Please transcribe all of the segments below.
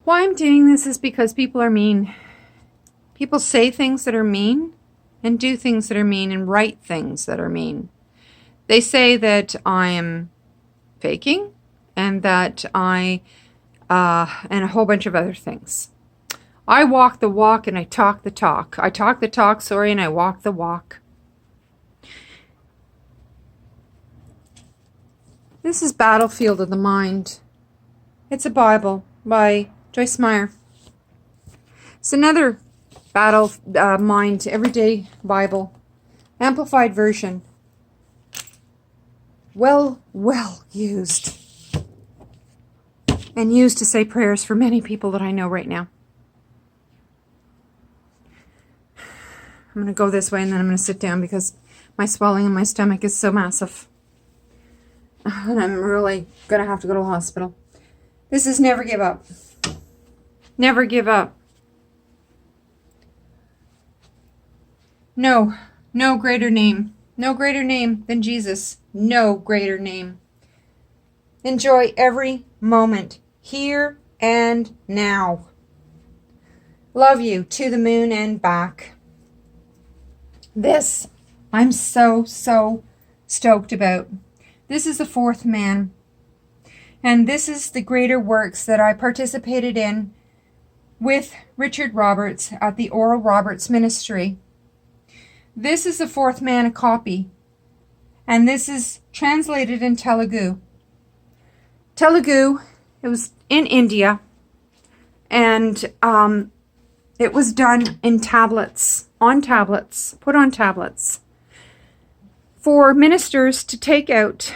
Why I'm doing this is because people are mean. People say things that are mean and do things that are mean and write things that are mean. They say that I am faking and that and a whole bunch of other things. I walk the walk and I talk the talk. I talk the talk, and I walk the walk. This is Battlefield of the Mind. It's a Bible by Joyce Meyer. It's another mind, everyday Bible, amplified version. Well used. And used to say prayers for many people that I know right now. I'm going to go this way and then I'm going to sit down because my swelling in my stomach is so massive. And I'm really going to have to go to the hospital. This is never give up. Never give up. No greater name. No greater name than Jesus. No greater name. Enjoy every moment, here and now. Love you to the moon and back. This, I'm so stoked about. This is the fourth man. And this is the greater works that I participated in with Richard Roberts at the Oral Roberts Ministry. This is the fourth man, a copy. And this is translated in Telugu. Telugu, it was in India. And it was done in tablets, put on tablets, for ministers to take out,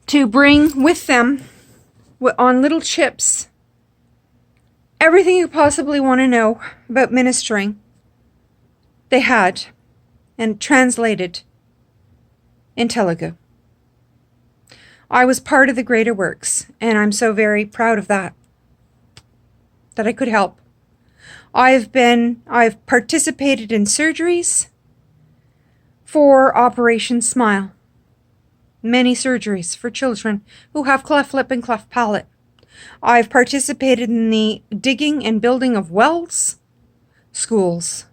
to bring with them on little chips everything you possibly want to know about ministering. They had, and translated in Telugu. I was part of the greater works, and I'm so very proud of that I could help. I've participated in surgeries for Operation Smile. Many surgeries for children who have cleft lip and cleft palate. I've participated in the digging and building of wells, schools,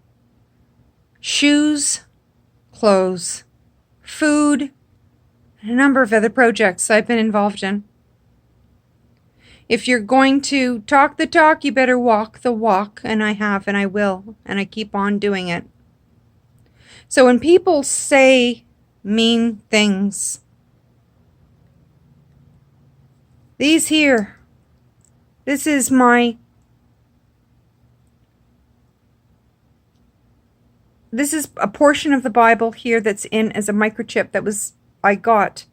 shoes, clothes, food, and a number of other projects I've been involved in. If you're going to talk the talk, you better walk the walk, and I have, and I will, and I keep on doing it. So when people say mean things, these here, this is a portion of the Bible here that's in as a microchip that I got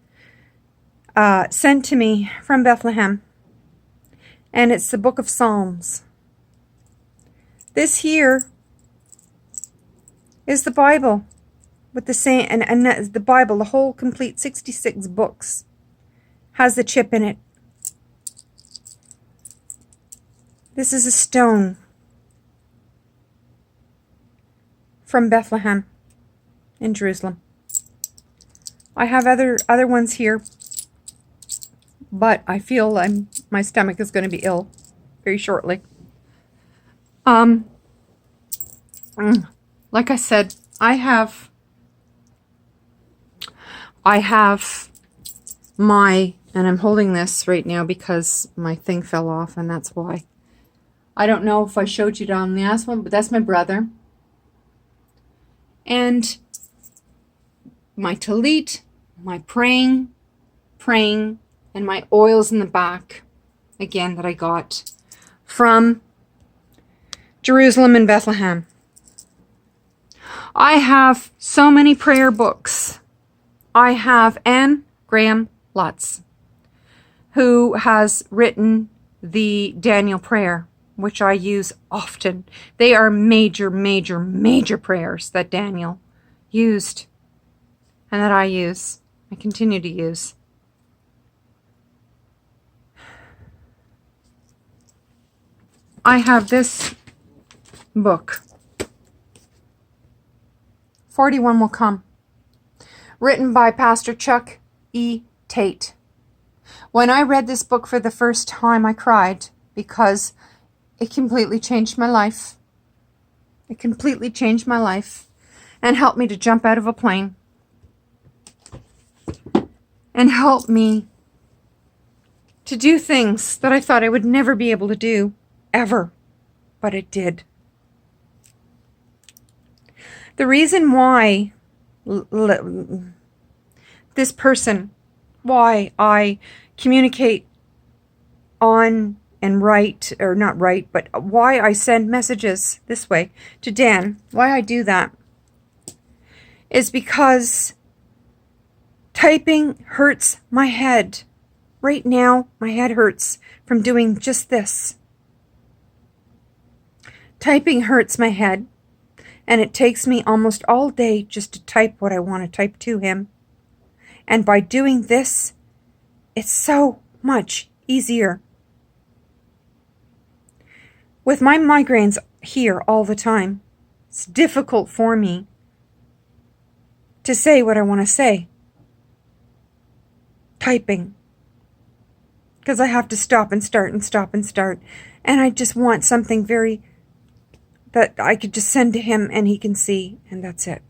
sent to me from Bethlehem. And it's the book of Psalms. This here is the Bible with the same, and that is the Bible, the whole complete 66 books has the chip in it. This is a stone from Bethlehem in Jerusalem. I have other ones here, but I feel my stomach is going to be ill very shortly. Like I said, I have and I'm holding this right now because my thing fell off, and that's why. I don't know if I showed you it on the last one, but that's my brother. And my talit, my praying, and my oils in the back, again, that I got from Jerusalem and Bethlehem. I have so many prayer books. I have Anne Graham Lutz, who has written the Daniel prayer, which I use often. They are major prayers that Daniel used and that I continue to use. I have this book, 41 Will Come, written by Pastor Chuck E. Tate. When I read this book for the first time, I cried because it completely changed my life. It completely changed my life and helped me to jump out of a plane and helped me to do things that I thought I would never be able to do, ever, but it did. The reason why this person, why I communicate on and write, or not write, but why I send messages this way to Dan, why I do that, is because typing hurts my head. Right now, my head hurts from doing just this. Typing hurts my head, and it takes me almost all day just to type what I want to type to him. And by doing this, it's so much easier. With my migraines here all the time, it's difficult for me to say what I want to say. Typing. Because I have to stop and start and stop and start. And I just want something very that I could just send to him and he can see, and that's it.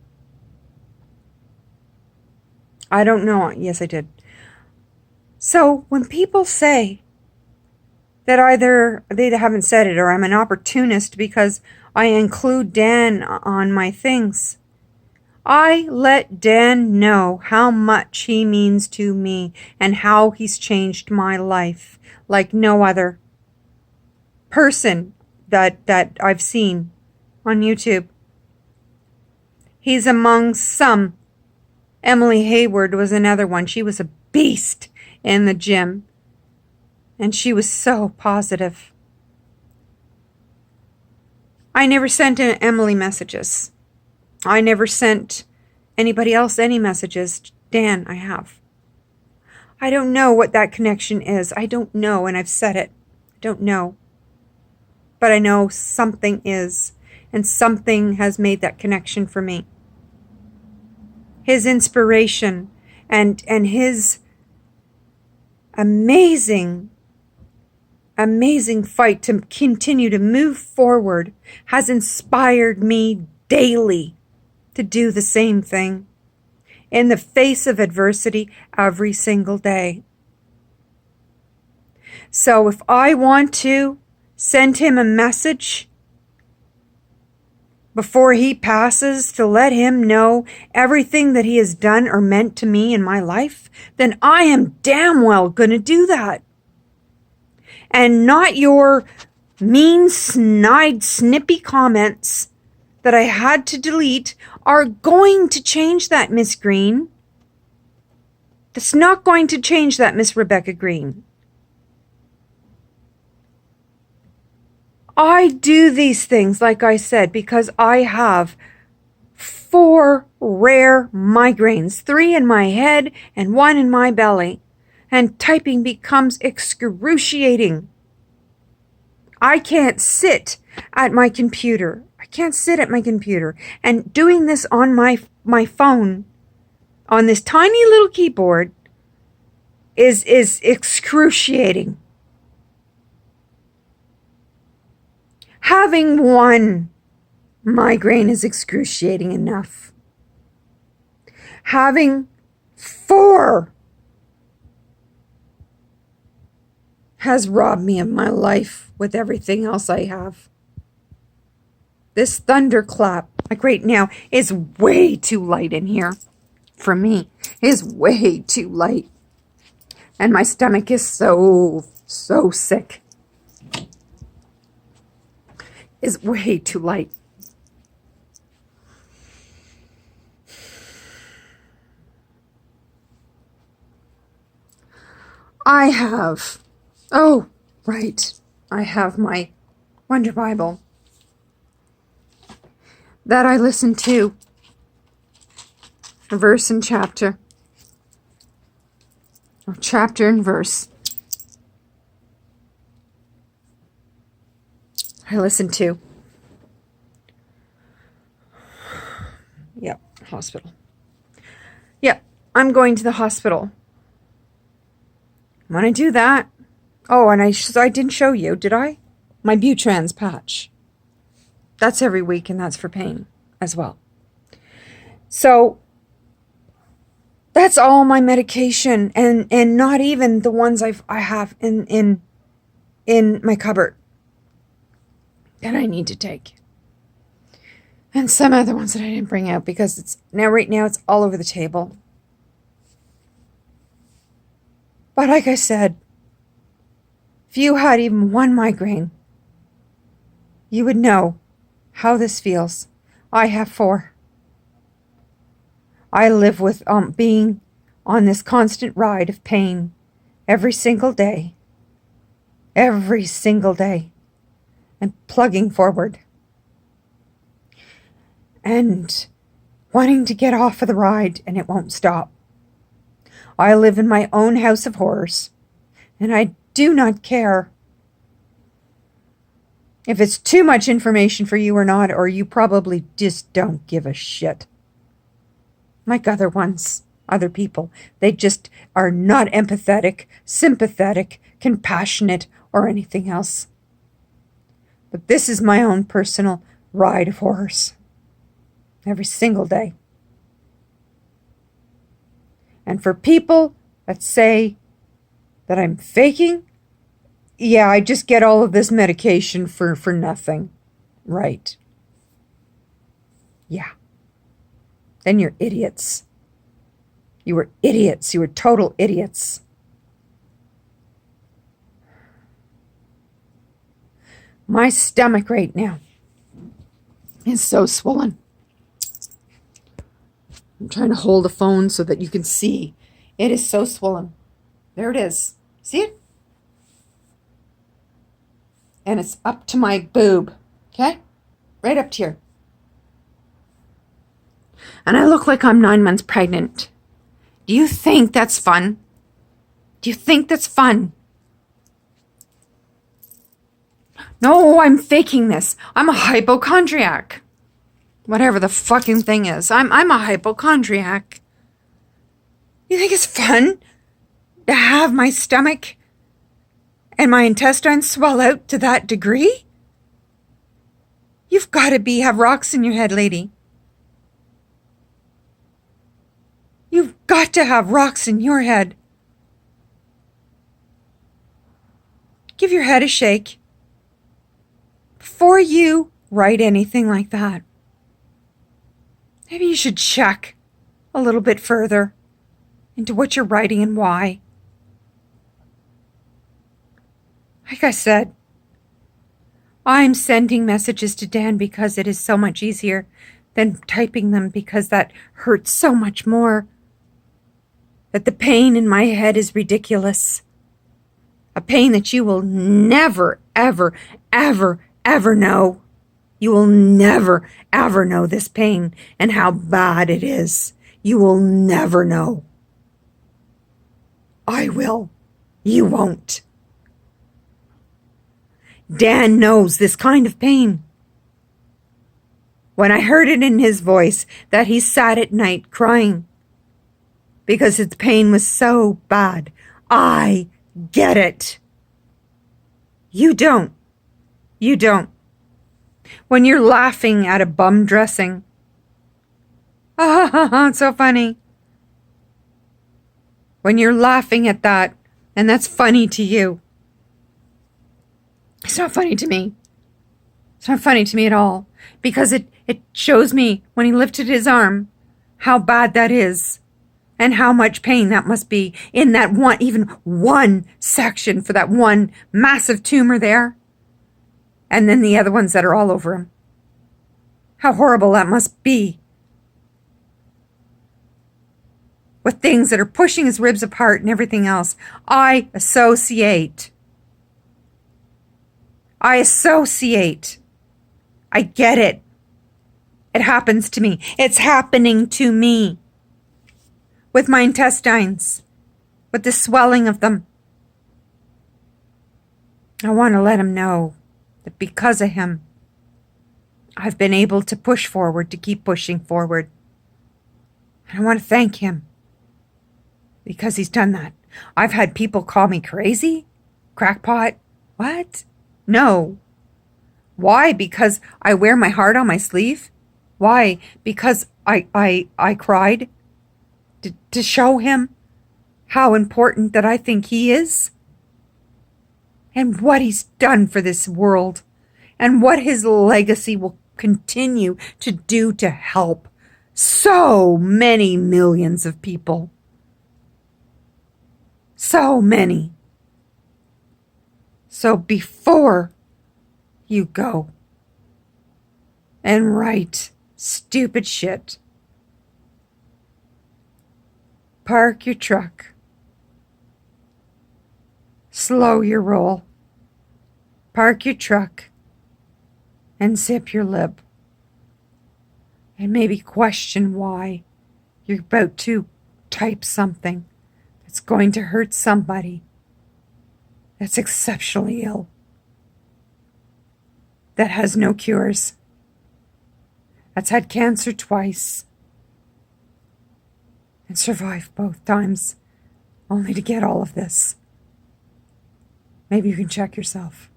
I don't know. Yes, I did. So when people say that either they haven't said it or I'm an opportunist because I include Dan on my things, I let Dan know how much he means to me and how he's changed my life like no other person that I've seen on YouTube. He's among some. Emily Hayward was another one. She was a beast in the gym. And she was so positive. I never sent Emily messages. I never sent anybody else any messages. Dan, I have. I don't know what that connection is. I don't know, and I've said it. I don't know. But I know something is, and something has made that connection for me. His inspiration and his amazing fight to continue to move forward has inspired me daily to do the same thing in the face of adversity every single day. So if I want to send him a message before he passes to let him know everything that he has done or meant to me in my life, then I am damn well going to do that. And not your mean, snide, snippy comments that I had to delete are going to change that, Miss Green. That's not going to change that, Miss Rebecca Green. I do these things, like I said, because I have 4 rare migraines, 3 in my head and 1 in my belly. And typing becomes excruciating. I can't sit at my computer. And doing this on my phone, on this tiny little keyboard, is excruciating. Having 1 migraine is excruciating enough. Having 4 has robbed me of my life with everything else I have. This thunderclap, like right now, is way too light in here for me. It is way too light. And my stomach is so sick. Is way too light. I have, I have my Wonder Bible that I listen to, a verse and chapter, or chapter and verse. I listen to. Yep, hospital. Yep, I'm going to the hospital When I do that, oh, and I didn't show you, did I? My Butrans patch. That's every week, and that's for pain as well. So that's all my medication, and not even the ones I have in my cupboard that I need to take. And some other ones that I didn't bring out because right now it's all over the table. But like I said, if you had even one migraine, you would know how this feels. I have 4. I live with being on this constant ride of pain every single day, and plugging forward and wanting to get off of the ride, and it won't stop. I live in my own house of horrors, and I do not care if it's too much information for you or not, or you probably just don't give a shit. Like other people. They just are not empathetic, sympathetic, compassionate, or anything else. But this is my own personal ride of horrors. Every single day. And for people that say that I'm faking, yeah, I just get all of this medication for nothing. Right. Yeah. Then you're idiots. You were idiots. You were total idiots. My stomach right now is so swollen. I'm trying to hold the phone so that you can see. It is so swollen. There it is. See it? And it's up to my boob. Okay? Right up to here. And I look like I'm 9 months pregnant. Do you think that's fun? Do you think that's fun? No, I'm faking this. I'm a hypochondriac. Whatever the fucking thing is. I'm a hypochondriac. You think it's fun to have my stomach and my intestines swell out to that degree? You've got to have rocks in your head, lady. You've got to have rocks in your head. Give your head a shake before you write anything like that. Maybe you should check a little bit further into what you're writing and why. Like I said, I'm sending messages to Dan because it is so much easier than typing them, because that hurts so much more. That the pain in my head is ridiculous. A pain that you will never, ever, ever, ever know. You will never, ever know this pain and how bad it is. You will never know. I will. You won't. Dan knows this kind of pain. When I heard it in his voice that he sat at night crying because his pain was so bad, I get it. You don't. You don't. When you're laughing at a bum dressing. It's so funny. When you're laughing at that, and that's funny to you. It's not funny to me. It's not funny to me at all. Because it shows me, when he lifted his arm, how bad that is. And how much pain that must be in that even one section for that one massive tumor there. And then the other ones that are all over him. How horrible that must be. With things that are pushing his ribs apart and everything else. I associate. I get it. It happens to me. It's happening to me. With my intestines. With the swelling of them. I want to let him know that because of him, I've been able to push forward, to keep pushing forward. And I want to thank him because he's done that. I've had people call me crazy, crackpot. What? No. Why? Because I wear my heart on my sleeve? Why? Because I cried to show him how important that I think he is? And what he's done for this world, and what his legacy will continue to do to help so many millions of people. So many. So before you go and write stupid shit, park your truck, slow your roll, park your truck, and zip your lip, and maybe question why you're about to type something that's going to hurt somebody that's exceptionally ill, that has no cures, that's had cancer twice, and survived both times, only to get all of this. Maybe you can check yourself.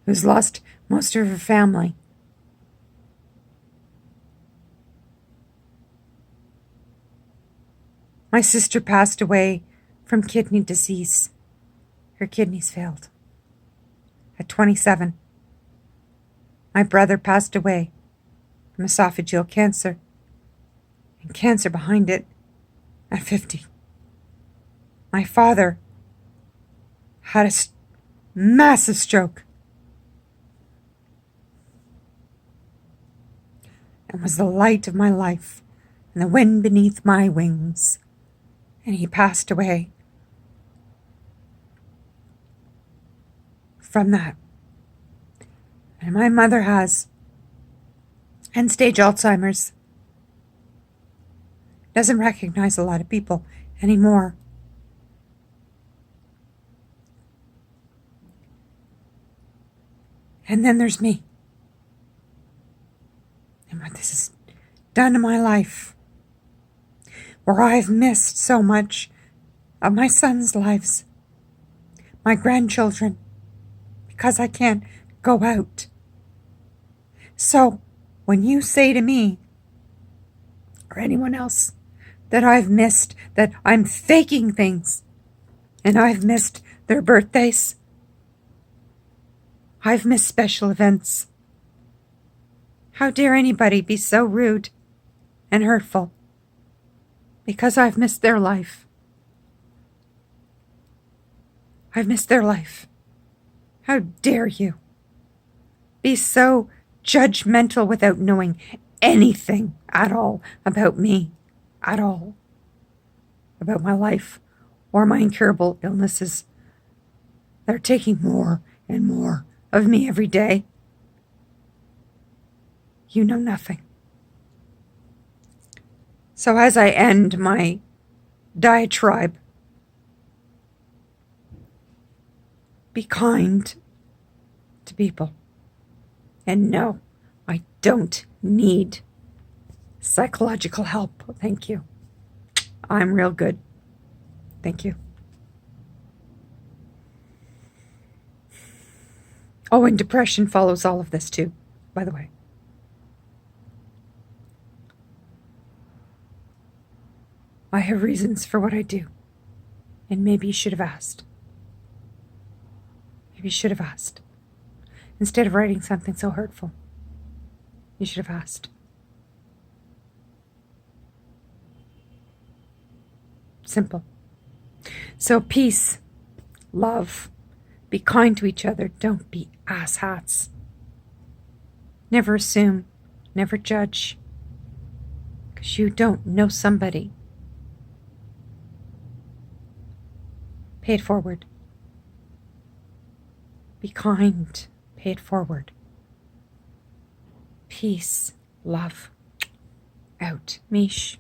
Who's lost most of her family. My sister passed away from kidney disease. Her kidneys failed at 27. My brother passed away from esophageal cancer, and cancer behind it, at 50. My father had a massive stroke and was the light of my life and the wind beneath my wings, and he passed away from that. And my mother has end-stage Alzheimer's. Doesn't recognize a lot of people anymore. And then there's me. And what this has done to my life, where I've missed so much of my son's lives, my grandchildren, because I can't go out. So when you say to me, or anyone else, that I've missed, that I'm faking things, and I've missed their birthdays, I've missed special events, how dare anybody be so rude and hurtful because I've missed their life? I've missed their life. How dare you be so judgmental without knowing anything at all about me, at all, about my life or my incurable illnesses that are taking more and more of me every day. You know nothing. So as I end my diatribe, be kind to people. And no, I don't need psychological help. Thank you. I'm real good. Thank you. Oh, and depression follows all of this too, by the way. I have reasons for what I do. And maybe you should have asked. Maybe you should have asked. Instead of writing something so hurtful, you should have asked. Simple. So peace, love, be kind to each other. Don't be asshats. Never assume, never judge, because you don't know somebody. Pay it forward. Be kind. Pay it forward. Peace, love. Out. Mish.